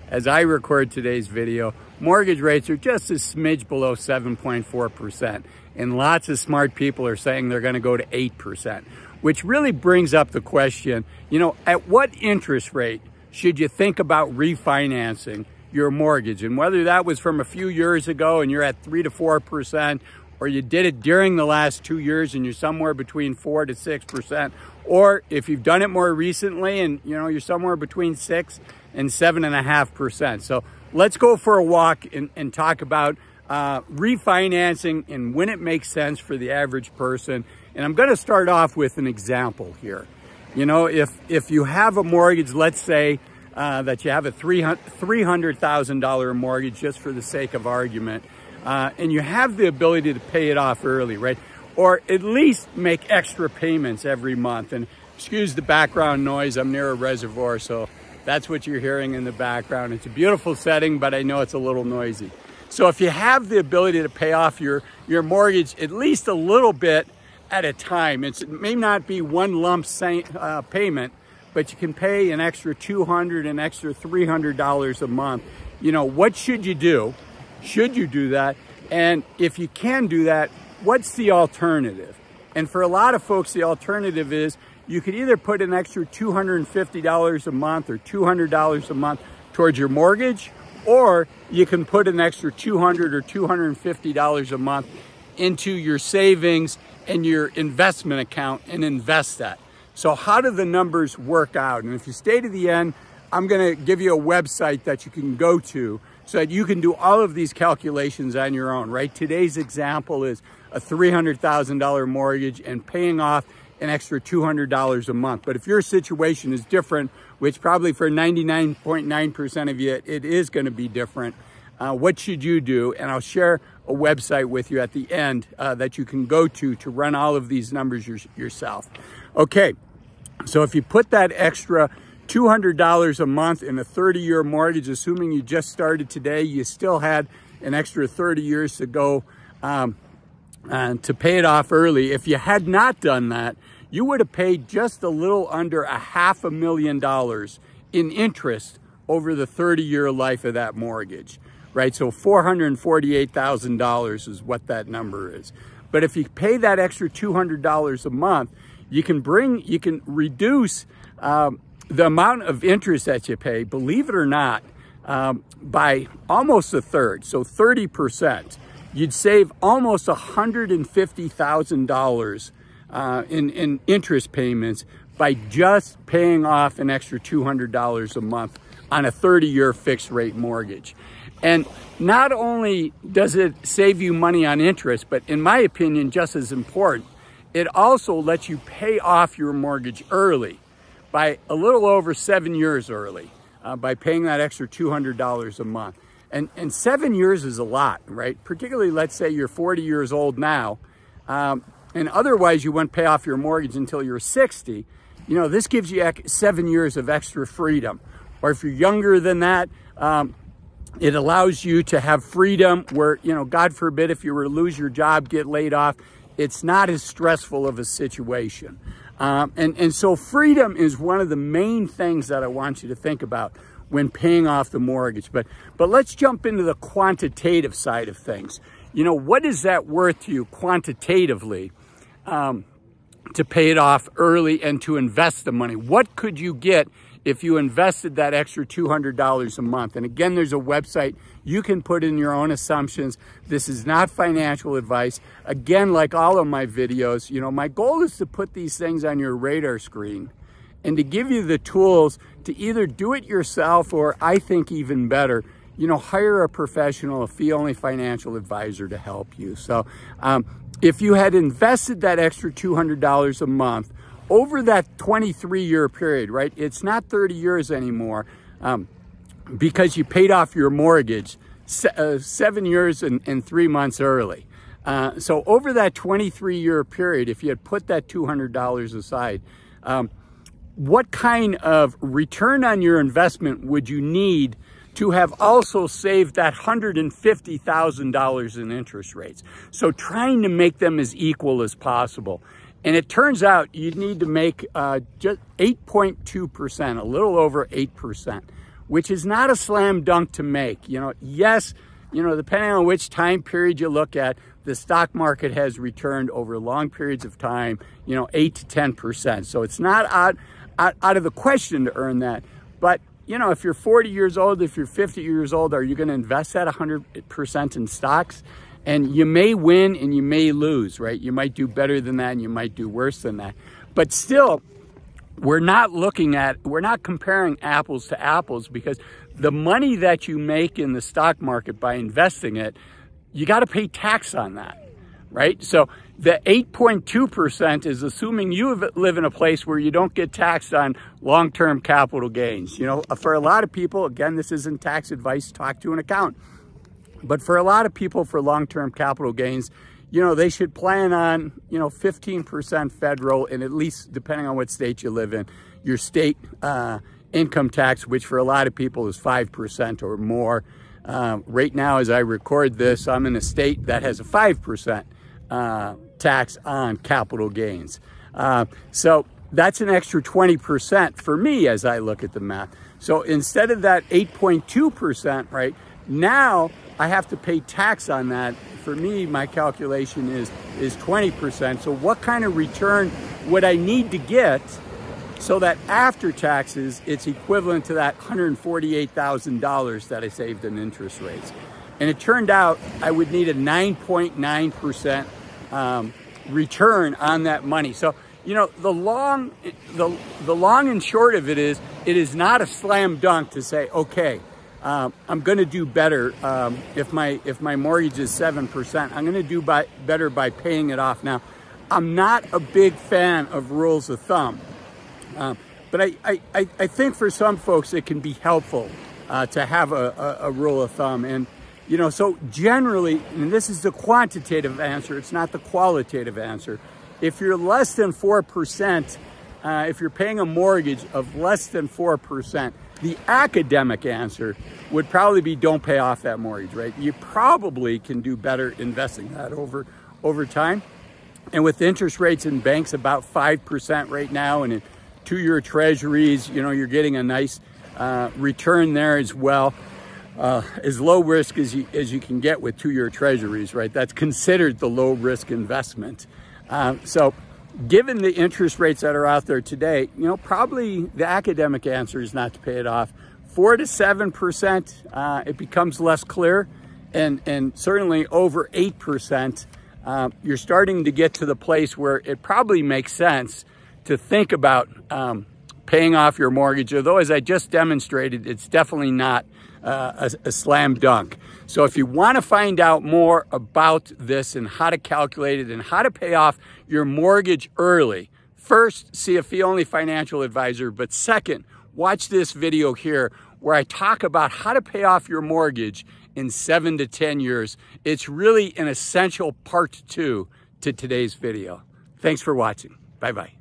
as I record today's video, mortgage rates are just a smidge below 7.4%. And lots of smart people are saying they're going to go to 8%, which really brings up the question, you know, at what interest rate should you think about refinancing your mortgage? And whether that was from a few years ago and you're at 3 to 4%, or you did it during the last 2 years and you're somewhere between 4 to 6%, or if you've done it more recently and you know you're somewhere between 6 and 7.5%. So let's go for a walk and talk about refinancing and when it makes sense for the average person. And I'm going to start off with an example here. You know, if you have a mortgage, let's say that you have a $300,000 mortgage, just for the sake of argument, and you have the ability to pay it off early, right? Or at least make extra payments every month. And excuse the background noise, I'm near a reservoir, so that's what you're hearing in the background. It's a beautiful setting, but I know it's a little noisy. So if you have the ability to pay off your mortgage at least a little bit at a time, it may not be one lump payment, but you can pay an extra $200, an extra $300 a month. You know, what should you do? Should you do that? And if you can do that, what's the alternative? And for a lot of folks, the alternative is you could either put an extra $250 a month or $200 a month towards your mortgage, or you can put an extra $200 or $250 a month into your savings and your investment account and invest that. So how do the numbers work out? And if you stay to the end, I'm going to give you a website that you can go to so that you can do all of these calculations on your own, right? Today's example is a $300,000 mortgage and paying off an extra $200 a month. But if your situation is different, which probably for 99.9% of you, it is going to be different, what should you do? And I'll share a website with you at the end that you can go to run all of these numbers yourself. Okay, so if you put that extra $200 a month in a 30-year mortgage, assuming you just started today, you still had an extra 30 years to go to pay it off early. If you had not done that, you would have paid just a little under $500,000 in interest over the 30-year life of that mortgage, right? So $448,000 is what that number is. But if you pay that extra $200 a month, you can reduce the amount of interest that you pay, believe it or not, by almost a third, so 30%. You'd save almost $150,000 in interest payments by just paying off an extra $200 a month on a 30-year fixed rate mortgage. And not only does it save you money on interest, but in my opinion, just as important, it also lets you pay off your mortgage early by a little over 7 years early by paying that extra $200 a month. And 7 years is a lot, right? Particularly, let's say you're 40 years old now, and otherwise you wouldn't pay off your mortgage until you're 60. You know, this gives you 7 years of extra freedom. Or if you're younger than that, it allows you to have freedom where, you know, God forbid, if you were to lose your job, get laid off, it's not as stressful of a situation. And so freedom is one of the main things that I want you to think about when paying off the mortgage. But let's jump into the quantitative side of things. You know, what is that worth to you quantitatively to pay it off early and to invest the money? What could you get if you invested that extra $200 a month? And again, there's a website. You can put in your own assumptions. This is not financial advice. Again, like all of my videos, you know, my goal is to put these things on your radar screen and to give you the tools to either do it yourself or, I think even better, you know, hire a professional, a fee-only financial advisor to help you. So if you had invested that extra $200 a month over that 23-year period, right? It's not 30 years anymore because you paid off your mortgage 7 years and 3 months early. So over that 23-year period, if you had put that $200 aside, what kind of return on your investment would you need to have also saved that $150,000 in interest rates? So trying to make them as equal as possible. And it turns out you need to make just 8.2%, a little over 8%. which is not a slam dunk to make. Yes, depending on which time period you look at, the stock market has returned over long periods of time, 8 to 10%. So it's not out of the question to earn that. But, if you're 40 years old, if you're 50 years old, are you going to invest that 100% in stocks? And you may win and you may lose, right? You might do better than that and you might do worse than that. But still, we're not comparing apples to apples, because the money that you make in the stock market by investing it, you got to pay tax on that, right? So the 8.2% is assuming you live in a place where you don't get taxed on long-term capital gains. For a lot of people, again, this isn't tax advice, talk to an accountant. But for a lot of people, for long-term capital gains, they should plan on, 15% federal, and at least, depending on what state you live in, your state income tax, which for a lot of people is 5% or more. Right now, as I record this, I'm in a state that has a 5% tax on capital gains. So that's an extra 20% for me as I look at the math. So instead of that 8.2%, right, now I have to pay tax on that. For me, my calculation is 20%. So what kind of return would I need to get so that after taxes, it's equivalent to that $148,000 that I saved in interest rates? And it turned out I would need a 9.9% return on that money. So, the long and short of it is not a slam dunk to say, okay, I'm going to do better if my mortgage is 7%. I'm going to do better by paying it off. Now, I'm not a big fan of rules of thumb, but I think for some folks it can be helpful to have a rule of thumb. And so generally, and this is the quantitative answer, it's not the qualitative answer. If you're less than 4%, if you're paying a mortgage of less than 4%, the academic answer would probably be don't pay off that mortgage, right? You probably can do better investing that over time. And with interest rates in banks about 5% right now, and in 2-year treasuries, you're getting a nice return there as well. As low risk as you can get with 2-year treasuries, right? That's considered the low risk investment. So given the interest rates that are out there today, probably the academic answer is not to pay it off. 4 to 7%, it becomes less clear, and certainly over 8%, you're starting to get to the place where it probably makes sense to think about paying off your mortgage, although as I just demonstrated, it's definitely not a slam dunk. So if you want to find out more about this and how to calculate it and how to pay off your mortgage early, first, see a fee-only financial advisor, but second, watch this video here where I talk about how to pay off your mortgage in 7 to 10 years. It's really an essential part 2 to today's video. Thanks for watching. Bye-bye.